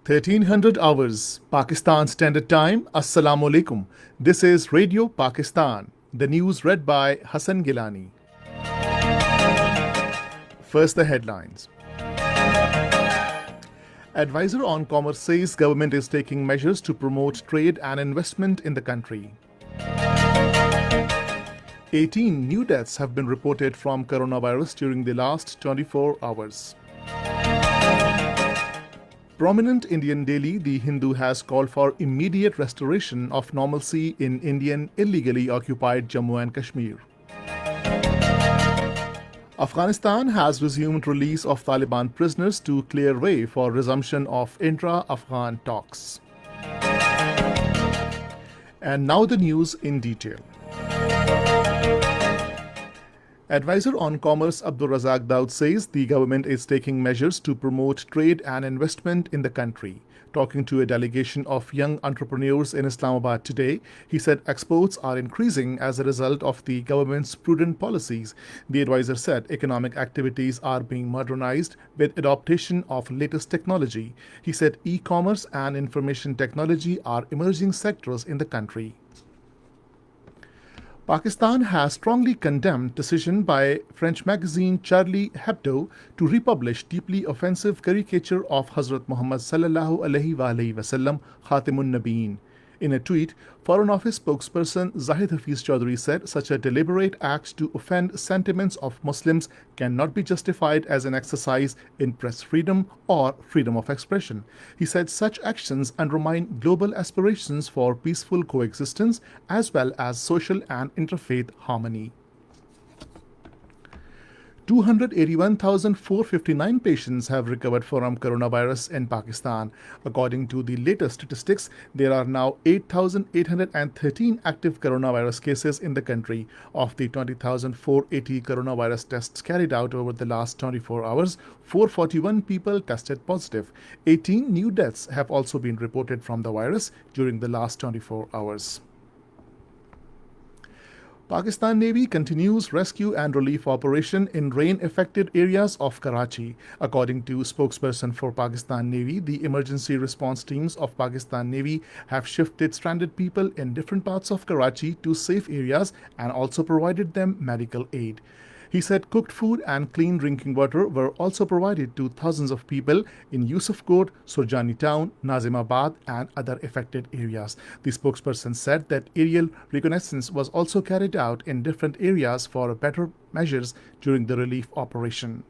1300 hours, Pakistan Standard Time. Assalamu alaikum. This is Radio Pakistan. The news read by Hassan Gilani. First, the headlines. Advisor on Commerce says government is taking measures to promote trade and investment in the country. 18 new deaths have been reported from coronavirus during the last 24 hours. Prominent Indian daily, The Hindu, has called for immediate restoration of normalcy in Indian illegally occupied Jammu and Kashmir. Afghanistan has resumed release of Taliban prisoners to clear way for resumption of intra-Afghan talks. And now the news in detail. Advisor on Commerce Abdul Razak Daud says the government is taking measures to promote trade and investment in the country. Talking to a delegation of young entrepreneurs in Islamabad today, he said exports are increasing as a result of the government's prudent policies. The advisor said economic activities are being modernized with adoption of latest technology. He said e-commerce and information technology are emerging sectors in the country. Pakistan has strongly condemned decision by French magazine Charlie Hebdo to republish deeply offensive caricature of Hazrat Muhammad sallallahu alaihi wasallam, Khatimun Nabiyeen. In a tweet, Foreign Office spokesperson Zahid Hafiz Chaudhry said such a deliberate act to offend sentiments of Muslims cannot be justified as an exercise in press freedom or freedom of expression. He said such actions undermine global aspirations for peaceful coexistence as well as social and interfaith harmony. 281,459 patients have recovered from coronavirus in Pakistan. According to the latest statistics, there are now 8,813 active coronavirus cases in the country. Of the 20,480 coronavirus tests carried out over the last 24 hours, 441 people tested positive. 18 new deaths have also been reported from the virus during the last 24 hours. Pakistan Navy continues rescue and relief operation in rain-affected areas of Karachi. According to spokesperson for Pakistan Navy, the emergency response teams of Pakistan Navy have shifted stranded people in different parts of Karachi to safe areas and also provided them medical aid. He said cooked food and clean drinking water were also provided to thousands of people in Yusuf Court, Surjani Town, Nazimabad, and other affected areas. The spokesperson said that aerial reconnaissance was also carried out in different areas for better measures during the relief operation.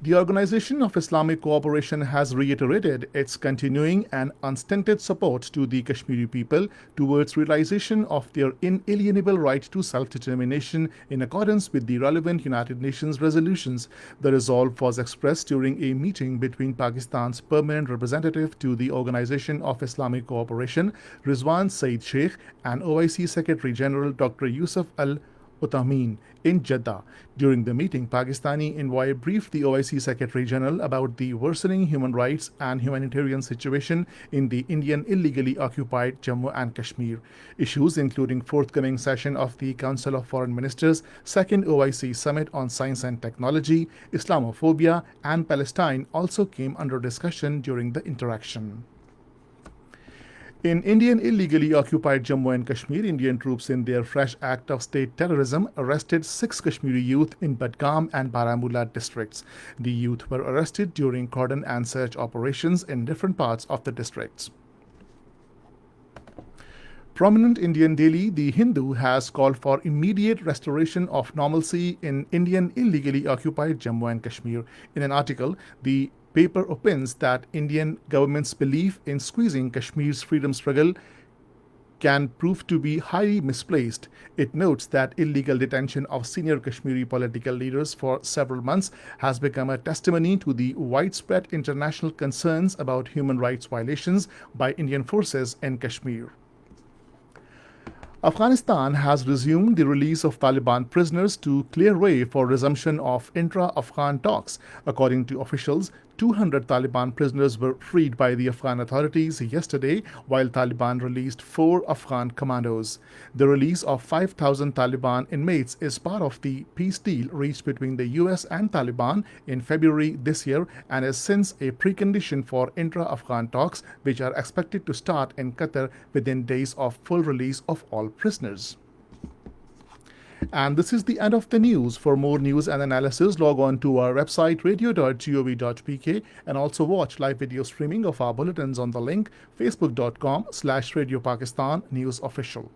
The Organization of Islamic Cooperation has reiterated its continuing and unstinted support to the Kashmiri people towards realization of their inalienable right to self-determination in accordance with the relevant United Nations resolutions. The resolve was expressed during a meeting between Pakistan's permanent representative to the Organization of Islamic Cooperation, Rizwan Saeed Sheikh, and OIC Secretary General Dr. Yusuf Al-Uthaymeen in Jeddah. During the meeting, Pakistani envoy briefed the OIC Secretary General about the worsening human rights and humanitarian situation in the Indian illegally occupied Jammu and Kashmir. Issues including forthcoming session of the Council of Foreign Ministers, second OIC Summit on Science and Technology, Islamophobia, and Palestine also came under discussion during the interaction. In Indian illegally occupied Jammu and Kashmir, Indian troops in their fresh act of state terrorism arrested 6 Kashmiri youth in Budgam and Baramulla districts. The youth were arrested during cordon and search operations in different parts of the districts. Prominent Indian daily, The Hindu, has called for immediate restoration of normalcy in Indian illegally occupied Jammu and Kashmir. In an article, the paper opines that Indian government's belief in squeezing Kashmir's freedom struggle can prove to be highly misplaced. It notes that illegal detention of senior Kashmiri political leaders for several months has become a testimony to the widespread international concerns about human rights violations by Indian forces in Kashmir. Afghanistan has resumed the release of Taliban prisoners to clear way for resumption of intra-Afghan talks. According to officials, 200 Taliban prisoners were freed by the Afghan authorities yesterday, while Taliban released 4 Afghan commandos. The release of 5,000 Taliban inmates is part of the peace deal reached between the US and Taliban in February this year and is since a precondition for intra-Afghan talks, which are expected to start in Qatar within days of full release of all prisoners. And this is the end of the news. For more news and analysis, log on to our website radio.gov.pk and also watch live video streaming of our bulletins on the link facebook.com/Radio Pakistan News Official.